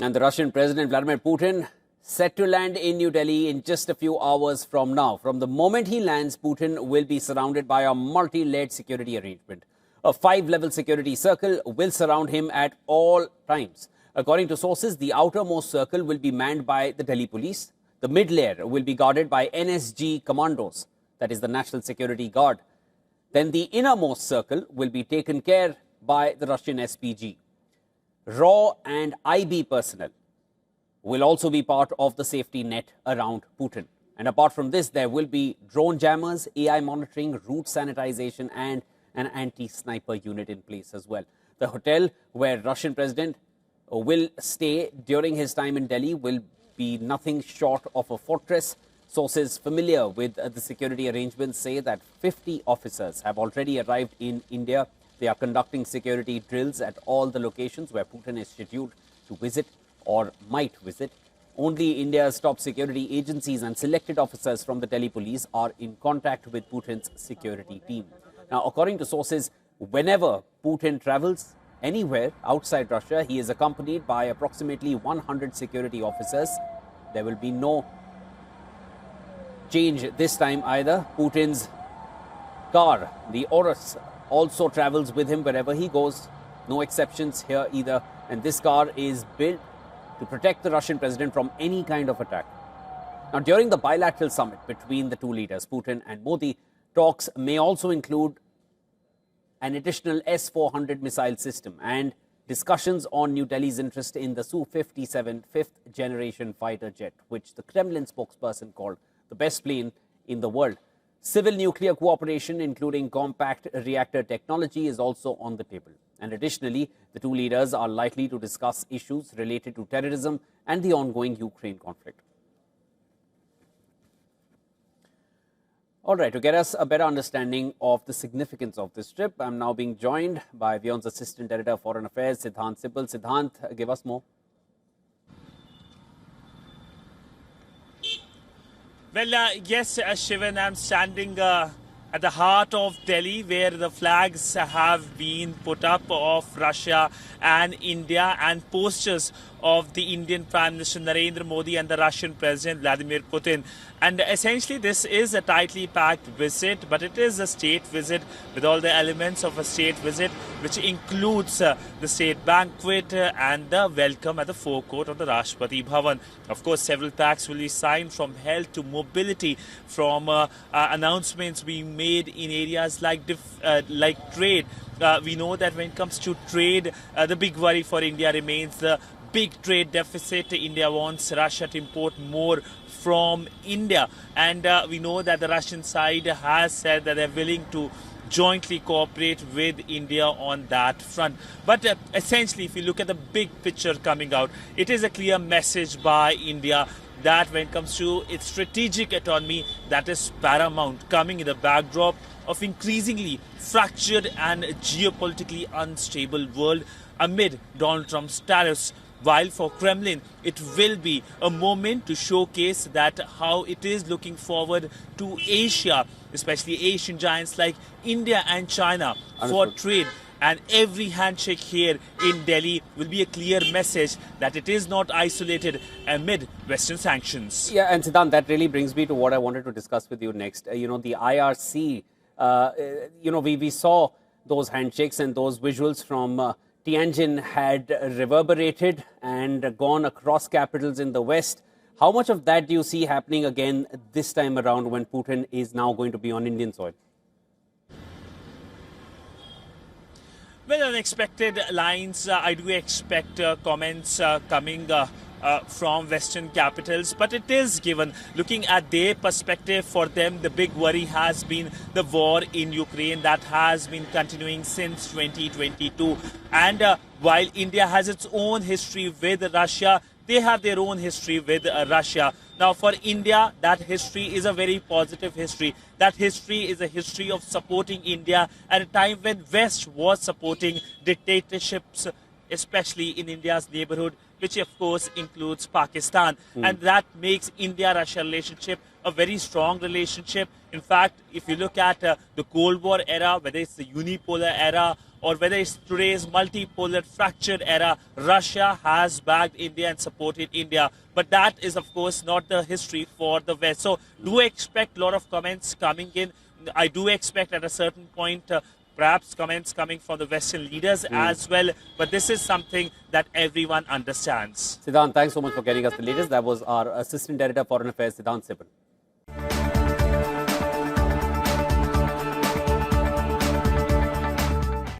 And the Russian President Vladimir Putin set to land in New Delhi in just a few hours from now. From the moment he lands, Putin will be surrounded by a multi-layered security arrangement. A 5-level security circle will surround him at all times. According to sources, the outermost circle will be manned by the Delhi police. The mid-layer will be guarded by NSG commandos, that is the National Security Guard. Then the innermost circle will be taken care by the Russian SPG. RAW and IB personnel will also be part of the safety net around Putin. And apart from this, there will be drone jammers, AI monitoring, route sanitization, and an anti-sniper unit in place as well. The hotel where Russian President will stay during his time in Delhi will be nothing short of a fortress. Sources familiar with the security arrangements say that 50 officers have already arrived in India. They are conducting security drills at all the locations where Putin is scheduled to visit or might visit. Only India's top security agencies and selected officers from the Delhi police are in contact with Putin's security team. Now, according to sources, whenever Putin travels anywhere outside Russia, he is accompanied by approximately 100 security officers. There will be no change this time either. Putin's car, the Urus, also travels with him wherever he goes. No exceptions here either. And this car is built to protect the Russian president from any kind of attack. Now, during the bilateral summit between the two leaders, Putin and Modi, talks may also include an additional S-400 missile system and discussions on New Delhi's interest in the Su-57 fifth-generation fighter jet, which the Kremlin spokesperson called the best plane in the world. Civil nuclear cooperation, including compact reactor technology, is also on the table. And additionally, the two leaders are likely to discuss issues related to terrorism and the ongoing Ukraine conflict. All right, to get us a better understanding of the significance of this trip, I'm now being joined by WION's Assistant Editor of Foreign Affairs, Siddhant Sibal. Siddhant, give us more. Well, yes, Shivan, I'm standing at the heart of Delhi, where the flags have been put up of Russia and India, and posters of the Indian Prime Minister Narendra Modi and the Russian President Vladimir Putin. And essentially, this is a tightly packed visit, but it is a state visit with all the elements of a state visit, which includes the state banquet and the welcome at the forecourt of the Rashtrapati Bhavan. Of course, several pacts will be signed, from health to mobility, from announcements being made in areas like trade. We know that when it comes to trade, the big worry for India remains the big trade deficit. India wants Russia to import more from India, and we know that the Russian side has said that they're willing to jointly cooperate with India on that front. But essentially, if you look at the big picture coming out, it is a clear message by India that when it comes to its strategic autonomy, that is paramount, coming in the backdrop of increasingly fractured and geopolitically unstable world amid Donald Trump's tariffs. While for Kremlin, it will be a moment to showcase that how it is looking forward to Asia, especially Asian giants like India and China, for trade. And every handshake here in Delhi will be a clear message that it is not isolated amid Western sanctions. Yeah, and Siddhant, that really brings me to what I wanted to discuss with you next. The IRC, we saw those handshakes and those visuals from Tianjin had reverberated and gone across capitals in the West. How much of that do you see happening again this time around when Putin is now going to be on Indian soil? Well, unexpected lines. I do expect comments coming from Western capitals, but it is given. Looking at their perspective, for them, the big worry has been the war in Ukraine that has been continuing since 2022. And while India has its own history with Russia, they have their own history with Russia. Now, for India, that history is a very positive history. That history is a history of supporting India at a time when West was supporting dictatorships, especially in India's neighborhood, which of course includes Pakistan. And that makes India-Russia relationship a very strong relationship. In fact, if you look at the Cold War era, whether it's the unipolar era or whether it's today's multipolar fractured era, Russia has backed India and supported India. But that is, of course, not the history for the West. So do expect a lot of comments coming in. I do expect at a certain point perhaps comments coming from the Western leaders as well. But this is something that everyone understands. Siddhant, thanks so much for getting us the latest. That was our Assistant Editor, Foreign Affairs, Siddhant Sibal.